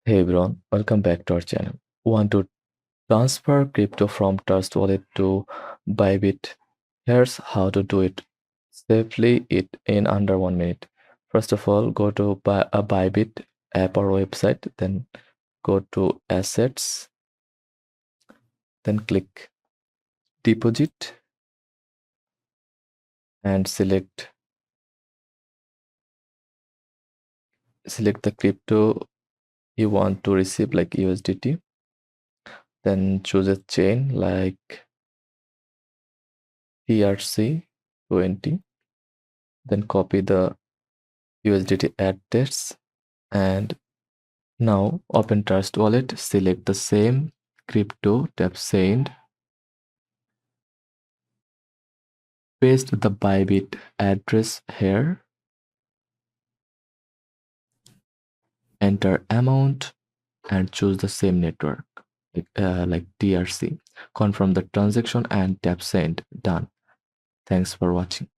Hey everyone, welcome back to our channel. Want to transfer crypto from Trust Wallet to Bybit? Here's how to do it safely it in under 1 minute. First of all, go to a Bybit app or website, then go to Assets, then click Deposit and select the crypto you want to receive like USDT. Then choose a chain like TRC20. Then copy the USDT address and now open Trust Wallet, select the same crypto, tap send, paste the Bybit address here, enter amount and choose the same network like TRC. Confirm the transaction and tap send. Done. Thanks for watching.